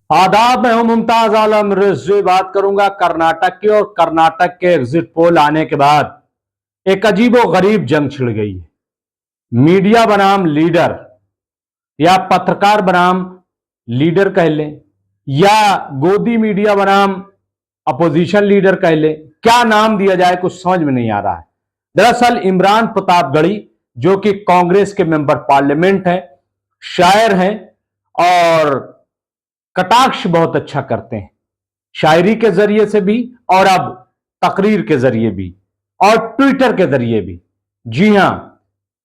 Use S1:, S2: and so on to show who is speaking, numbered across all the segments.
S1: आदाब, मैं हूं मुमताज आलम रिजवी। बात करूंगा कर्नाटक की, और कर्नाटक के एग्जिट पोल आने के बाद एक अजीबो गरीब जंग छिड़ गई है। मीडिया बनाम लीडर, या पत्रकार बनाम लीडर कह लें, या गोदी मीडिया बनाम अपोजिशन लीडर कह लें, क्या नाम दिया जाए कुछ समझ में नहीं आ रहा है। दरअसल इमरान प्रतापगढ़ी, जो कि कांग्रेस के मेंबर पार्लियामेंट हैं, शायर हैं और कटाक्ष बहुत अच्छा करते हैं, शायरी के जरिए से भी और अब तकरीर के जरिए भी और ट्विटर के जरिए भी। जी हां,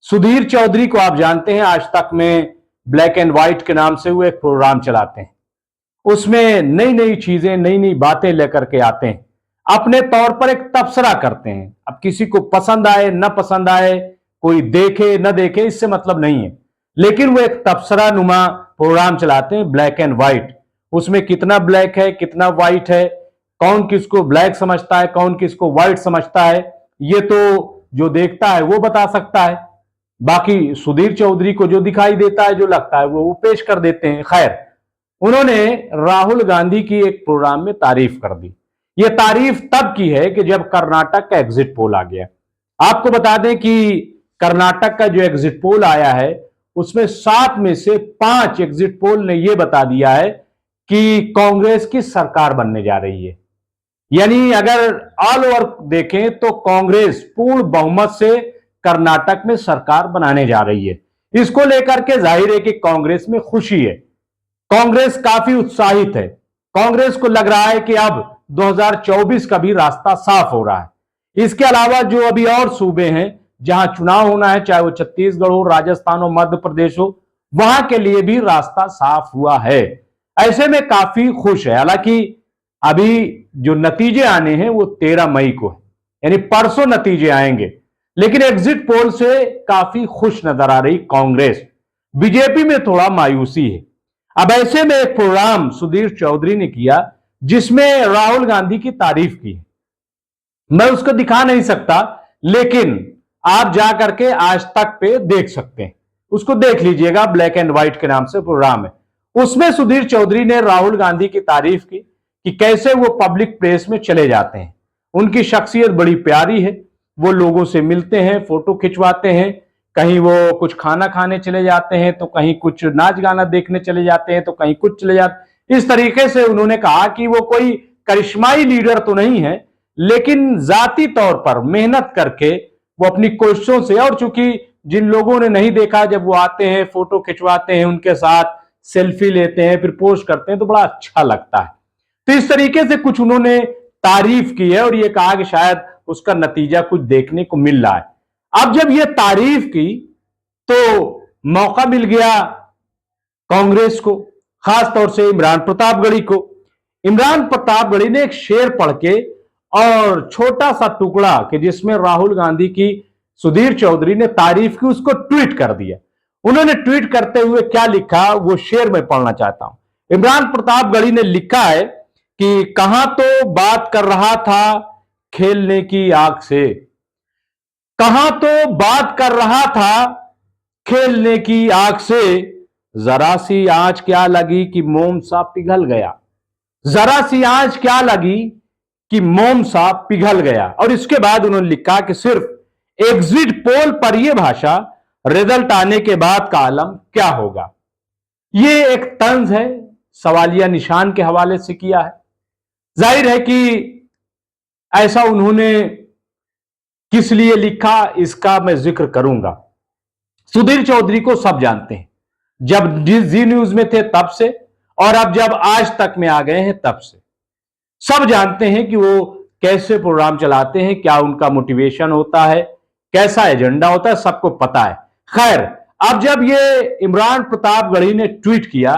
S1: सुधीर चौधरी को आप जानते हैं, आज तक में ब्लैक एंड व्हाइट के नाम से वो एक प्रोग्राम चलाते हैं। उसमें नई नई चीजें, नई नई बातें लेकर के आते हैं, अपने तौर पर एक तबसरा करते हैं। अब किसी को पसंद आए न पसंद आए, कोई देखे न देखे, इससे मतलब नहीं है, लेकिन वो एक तबसरा नुमा प्रोग्राम चलाते हैं, ब्लैक एंड व्हाइट। उसमें कितना ब्लैक है कितना व्हाइट है, कौन किसको ब्लैक समझता है कौन किसको व्हाइट समझता है, ये तो जो देखता है वो बता सकता है। बाकी सुधीर चौधरी को जो दिखाई देता है, जो लगता है, वो पेश कर देते हैं। खैर, उन्होंने राहुल गांधी की एक प्रोग्राम में तारीफ कर दी। यह तारीफ तब की है कि जब कर्नाटक का एग्जिट पोल आ गया। आपको बता दें कि कर्नाटक का जो एग्जिट पोल आया है, उसमें 7 में से 5 एग्जिट पोल ने यह बता दिया है कि कांग्रेस की सरकार बनने जा रही है। यानी अगर ऑल ओवर देखें तो कांग्रेस पूर्ण बहुमत से कर्नाटक में सरकार बनाने जा रही है। इसको लेकर के जाहिर है कि कांग्रेस में खुशी है, कांग्रेस काफी उत्साहित है। कांग्रेस को लग रहा है कि अब 2024 का भी रास्ता साफ हो रहा है। इसके अलावा जो अभी और सूबे हैं जहां चुनाव होना है, चाहे वो छत्तीसगढ़ हो, राजस्थान हो, मध्य प्रदेश हो, वहां के लिए भी रास्ता साफ हुआ है। ऐसे में काफी खुश है। हालांकि अभी जो नतीजे आने हैं वो 13 मई को है, यानी परसों नतीजे आएंगे। लेकिन एग्जिट पोल से काफी खुश नजर आ रही कांग्रेस। बीजेपी में थोड़ा मायूसी है। अब ऐसे में एक प्रोग्राम सुधीर चौधरी ने किया जिसमें राहुल गांधी की तारीफ की। मैं उसको दिखा नहीं सकता, लेकिन आप जाकर के आज तक पे देख सकते हैं, उसको देख लीजिएगा। ब्लैक एंड व्हाइट के नाम से प्रोग्राम है। उसमें सुधीर चौधरी ने राहुल गांधी की तारीफ की कि कैसे वो पब्लिक प्लेस में चले जाते हैं, उनकी शख्सियत बड़ी प्यारी है, वो लोगों से मिलते हैं, फोटो खिंचवाते हैं, कहीं वो कुछ खाना खाने चले जाते हैं, तो कहीं कुछ नाच गाना देखने चले जाते हैं, तो कहीं कुछ चले जाते। इस तरीके से उन्होंने कहा कि वो कोई करिश्माई लीडर तो नहीं है, लेकिन जाती तौर पर मेहनत करके वो अपनी कोशिशों से, और चूंकि जिन लोगों ने नहीं देखा, जब वो आते हैं, फोटो खिंचवाते हैं, उनके साथ सेल्फी लेते हैं, फिर पोस्ट करते हैं, तो बड़ा अच्छा लगता है। तो इस तरीके से कुछ उन्होंने तारीफ की है और ये कहा कि शायद उसका नतीजा कुछ देखने को मिल रहा है। अब जब ये तारीफ की तो मौका मिल गया कांग्रेस को, खासतौर से इमरान प्रतापगढ़ी को। इमरान प्रतापगढ़ी ने एक शेर पढ़ के और छोटा सा टुकड़ा कि जिसमें राहुल गांधी की सुधीर चौधरी ने तारीफ की, उसको ट्वीट कर दिया। उन्होंने ट्वीट करते हुए क्या लिखा, वो शेर मैं पढ़ना चाहता हूं। इमरान प्रतापगढ़ी ने लिखा है कि कहां तो बात कर रहा था खेलने की आग से, कहां तो बात कर रहा था खेलने की आग से, जरा सी आंच क्या लगी कि मोम सा पिघल गया। जरा सी आंच क्या लगी कि मोम सा पिघल गया। और इसके बाद उन्होंने लिखा कि सिर्फ एग्जिट पोल पर यह भाषा, रिजल्ट आने के बाद का आलम क्या होगा। यह एक तंज है, सवालिया निशान के हवाले से किया है। जाहिर है कि ऐसा उन्होंने किस लिए लिखा, इसका मैं जिक्र करूंगा। सुधीर चौधरी को सब जानते हैं, जब जी न्यूज में थे तब से, और अब जब आज तक में आ गए हैं तब से। सब जानते हैं कि वो कैसे प्रोग्राम चलाते हैं, क्या उनका मोटिवेशन होता है, कैसा एजेंडा होता है, सबको पता है। खैर, अब जब ये इमरान प्रतापगढ़ी ने ट्वीट किया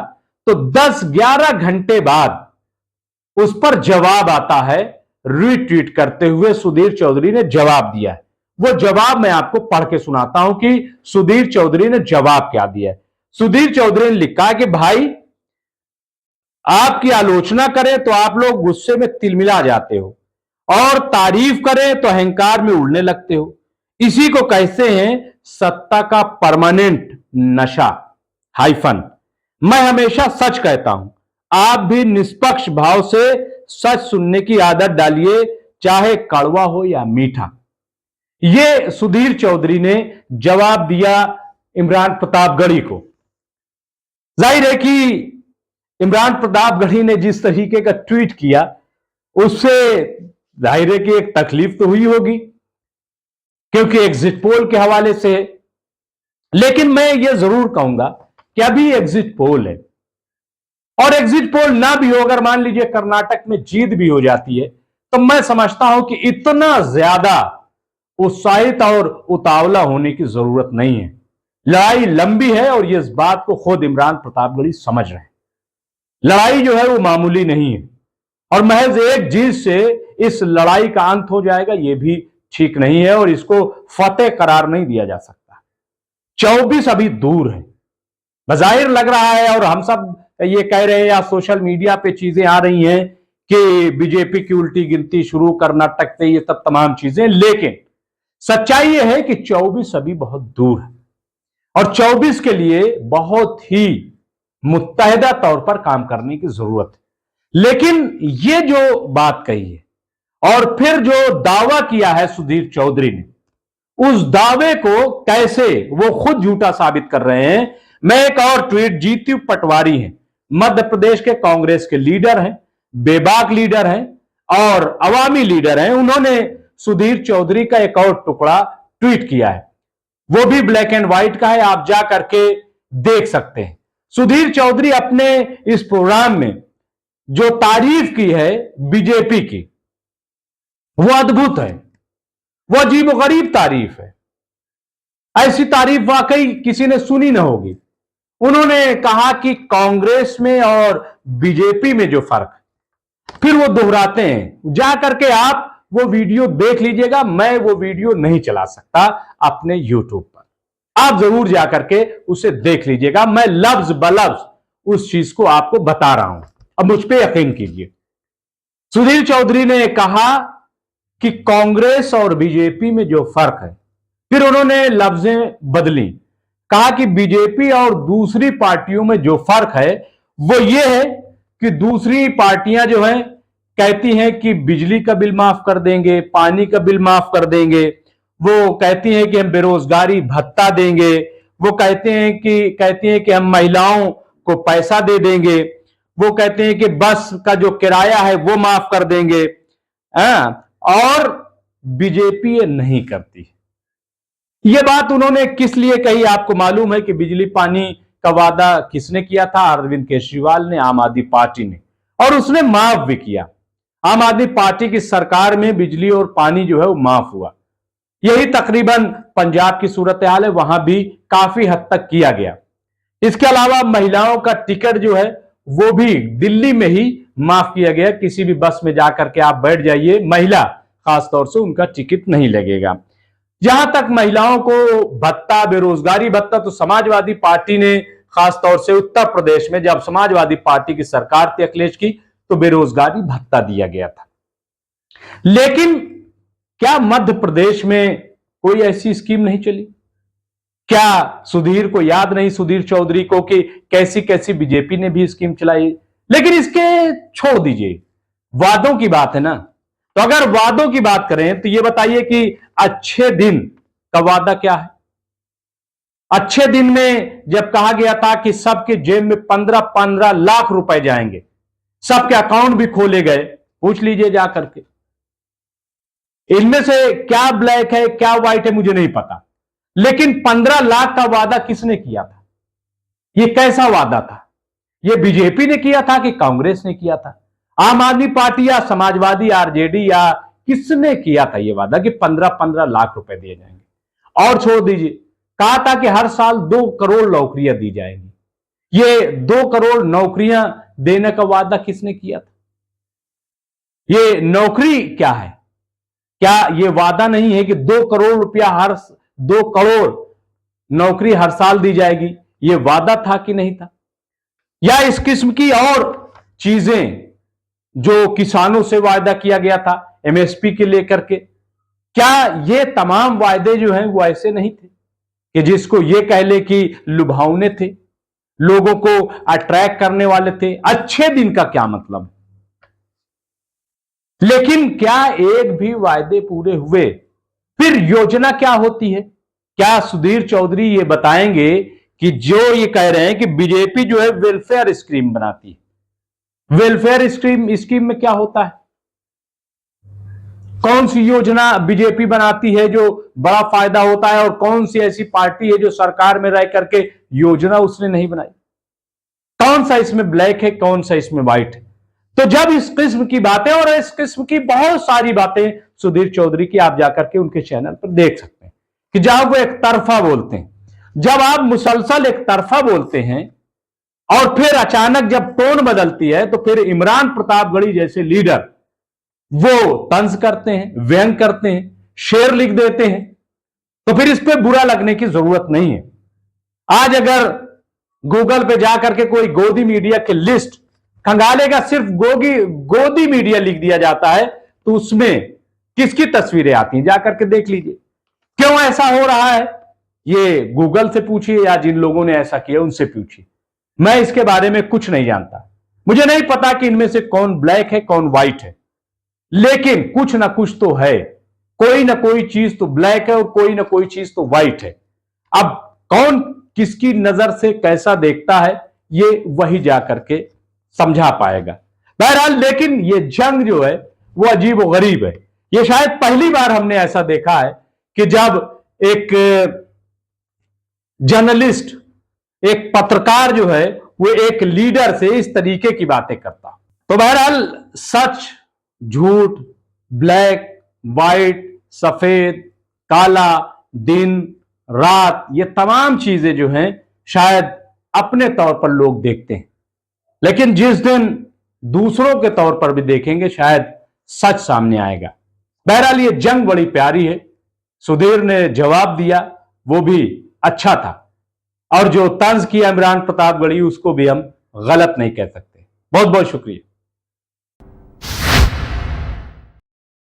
S1: तो 10-11 घंटे बाद उस पर जवाब आता है। रीट्वीट करते हुए सुधीर चौधरी ने जवाब दिया है। वो जवाब मैं आपको पढ़ के सुनाता हूं कि सुधीर चौधरी ने जवाब क्या दिया है। सुधीर चौधरी ने लिखा कि भाई, आपकी आलोचना करें तो आप लोग गुस्से में तिलमिला जाते हो, और तारीफ करें तो अहंकार में उड़ने लगते हो। इसी को कहते हैं सत्ता का परमानेंट नशा। हाइफन, मैं हमेशा सच कहता हूं, आप भी निष्पक्ष भाव से सच सुनने की आदत डालिए, चाहे कड़वा हो या मीठा। ये सुधीर चौधरी ने जवाब दिया इमरान प्रतापगढ़ी को। जाहिर है कि इमरान प्रतापगढ़ी ने जिस तरीके का ट्वीट किया उससे जाहिर है कि एक तकलीफ तो हुई होगी, क्योंकि एग्जिट पोल के हवाले से। लेकिन मैं ये जरूर कहूंगा कि अभी एग्जिट पोल है, और एग्जिट पोल ना भी हो, अगर मान लीजिए कर्नाटक में जीत भी हो जाती है, तो मैं समझता हूं कि इतना ज्यादा उत्साहित और उतावला होने की जरूरत नहीं है। लड़ाई लंबी है और इस बात को खुद इमरान प्रतापगढ़ी समझ रहे हैं। लड़ाई जो है वो मामूली नहीं है, और महज एक जीत से इस लड़ाई का अंत हो जाएगा ये भी ठीक नहीं है, और इसको फतेह करार नहीं दिया जा सकता। 24 अभी दूर है, बजाहिर लग रहा है, और हम सब ये कह रहे हैं या सोशल मीडिया पे चीजें आ रही हैं कि बीजेपी की उल्टी गिनती शुरू कर्नाटक से, ये सब तमाम चीजें। लेकिन सच्चाई यह है कि 24 अभी बहुत दूर है, और 24 के लिए बहुत ही मुत्तहिदा तौर पर काम करने की जरूरत है। लेकिन ये जो बात कही है और फिर जो दावा किया है सुधीर चौधरी ने, उस दावे को कैसे वो खुद झूठा साबित कर रहे हैं। मैं एक और ट्वीट, जीतू पटवारी हैं, मध्य प्रदेश के कांग्रेस के लीडर हैं, बेबाक लीडर हैं और अवामी लीडर हैं, उन्होंने सुधीर चौधरी का एक और टुकड़ा ट्वीट किया है, वो भी ब्लैक एंड व्हाइट का है, आप जा करके देख सकते हैं। सुधीर चौधरी अपने इस प्रोग्राम में जो तारीफ की है बीजेपी की, वो अद्भुत है, वो अजीबोगरीब तारीफ है। ऐसी तारीफ वाकई किसी ने सुनी ना होगी। उन्होंने कहा कि कांग्रेस में और बीजेपी में जो फर्क है, फिर वो दोहराते हैं। जा करके आप वो वीडियो देख लीजिएगा, मैं वो वीडियो नहीं चला सकता अपने यूट्यूब पर, आप जरूर जाकर के उसे देख लीजिएगा। मैं लफ्ज बलफ्ज उस चीज को आपको बता रहा हूं, अब मुझ पे यकीन कीजिए। सुधीर चौधरी ने कहा कि कांग्रेस और बीजेपी में जो फर्क है, फिर उन्होंने लफ्जें बदली, कहा कि बीजेपी और दूसरी पार्टियों में जो फर्क है वो ये है कि दूसरी पार्टियां जो हैं कहती हैं कि बिजली का बिल माफ कर देंगे, पानी का बिल माफ कर देंगे, वो कहती हैं कि हम बेरोजगारी भत्ता देंगे, वो कहती हैं कि हम महिलाओं को पैसा दे देंगे, वो कहते हैं कि बस का जो किराया है वो माफ कर देंगे। और बीजेपी ये नहीं करती। ये बात उन्होंने किस लिए कही, आपको मालूम है कि बिजली पानी का वादा किसने किया था? अरविंद केजरीवाल ने, आम आदमी पार्टी ने, और उसने माफ भी किया। आम आदमी पार्टी की सरकार में बिजली और पानी जो है वो माफ हुआ। यही तकरीबन पंजाब की सूरत हाल है, वहां भी काफी हद तक किया गया। इसके अलावा महिलाओं का टिकट जो है वो भी दिल्ली में ही माफ किया गया। किसी भी बस में जाकर के आप बैठ जाइए, महिला खासतौर से, उनका टिकट नहीं लगेगा। जहां तक महिलाओं को भत्ता, बेरोजगारी भत्ता, तो समाजवादी पार्टी ने खासतौर से उत्तर प्रदेश में जब समाजवादी पार्टी की सरकार थी अखिलेश की, तो बेरोजगारी भत्ता दिया गया था। लेकिन क्या मध्य प्रदेश में कोई ऐसी स्कीम नहीं चली? क्या सुधीर को याद नहीं, सुधीर चौधरी को, कि कैसी कैसी बीजेपी ने भी स्कीम चलाई? लेकिन इसके छोड़ दीजिए, वादों की बात है ना, तो अगर वादों की बात करें तो यह बताइए कि अच्छे दिन का वादा क्या है? अच्छे दिन में जब कहा गया था कि सबके जेब में 15-15 लाख रुपए जाएंगे, सबके अकाउंट भी खोले गए, पूछ लीजिए जाकर के। इनमें से क्या ब्लैक है क्या व्हाइट है मुझे नहीं पता, लेकिन 15 लाख का वादा किसने किया था? यह कैसा वादा था? यह बीजेपी ने किया था कि कांग्रेस ने किया था? आम आदमी पार्टी या समाजवादी, आरजेडी, या किसने किया था यह वादा कि 15-15 लाख रुपए दिए जाएंगे? और छोड़ दीजिए, कहा था कि हर साल 2 करोड़ नौकरियां दी जाएंगी। ये 2 करोड़ नौकरियां देने का वादा किसने किया था? ये नौकरी क्या है? क्या यह वादा नहीं है कि 2 करोड़ रुपया 2 करोड़ नौकरी हर साल दी जाएगी? यह वादा था कि नहीं था? या इस किस्म की और चीजें जो किसानों से वायदा किया गया था एमएसपी के लेकर के, क्या ये तमाम वायदे जो हैं वो ऐसे नहीं थे कि जिसको ये कह ले कि लुभावने थे? लोगों को अट्रैक्ट करने वाले थे। अच्छे दिन का क्या मतलब, लेकिन क्या एक भी वायदे पूरे हुए? फिर योजना क्या होती है? क्या सुधीर चौधरी ये बताएंगे कि जो ये कह रहे हैं कि बीजेपी जो है वेलफेयर स्कीम बनाती है, वेलफेयर स्कीम में क्या होता है? कौन सी योजना बीजेपी बनाती है जो बड़ा फायदा होता है, और कौन सी ऐसी पार्टी है जो सरकार में रह करके योजना उसने नहीं बनाई? कौन सा इसमें ब्लैक है, कौन सा इसमें व्हाइट है? तो जब इस किस्म की बातें और इस किस्म की बहुत सारी बातें सुधीर चौधरी की आप जाकर के उनके चैनल पर देख सकते हैं कि जब वो एक तरफा बोलते हैं, जब आप मुसलसल एक तरफा बोलते हैं और फिर अचानक जब टोन बदलती है तो फिर इमरान प्रतापगढ़ी जैसे लीडर वो तंज करते हैं, व्यंग करते हैं, शेर लिख देते हैं, तो फिर इस पर बुरा लगने की जरूरत नहीं है। आज अगर गूगल पे जाकर के कोई गोदी मीडिया की लिस्ट खंगालेगा, सिर्फ गोदी मीडिया लिख दिया जाता है, तो उसमें किसकी तस्वीरें आती हैं जाकर के देख लीजिए। क्यों ऐसा हो रहा है ये गूगल से पूछिए या जिन लोगों ने ऐसा किया उनसे पूछिए। मैं इसके बारे में कुछ नहीं जानता, मुझे नहीं पता कि इनमें से कौन ब्लैक है कौन व्हाइट है, लेकिन कुछ ना कुछ तो है, कोई ना कोई चीज तो ब्लैक है और कोई ना कोई चीज तो व्हाइट है। अब कौन किसकी नजर से कैसा देखता है ये वही जाकर के समझा पाएगा। बहरहाल लेकिन ये जंग जो है वो अजीब और गरीब है। ये शायद पहली बार हमने ऐसा देखा है कि जब एक जर्नलिस्ट, एक पत्रकार जो है वो एक लीडर से इस तरीके की बातें करता। तो बहरहाल सच झूठ, ब्लैक व्हाइट, सफेद काला, दिन रात, ये तमाम चीजें जो हैं शायद अपने तौर पर लोग देखते हैं, लेकिन जिस दिन दूसरों के तौर पर भी देखेंगे शायद सच सामने आएगा। बहरहाल ये जंग बड़ी प्यारी है। सुधीर ने जवाब दिया, वो भी अच्छा था, और जो तंज किया इमरान प्रतापगढ़ी उसको भी हम गलत नहीं कह सकते। बहुत बहुत शुक्रिया।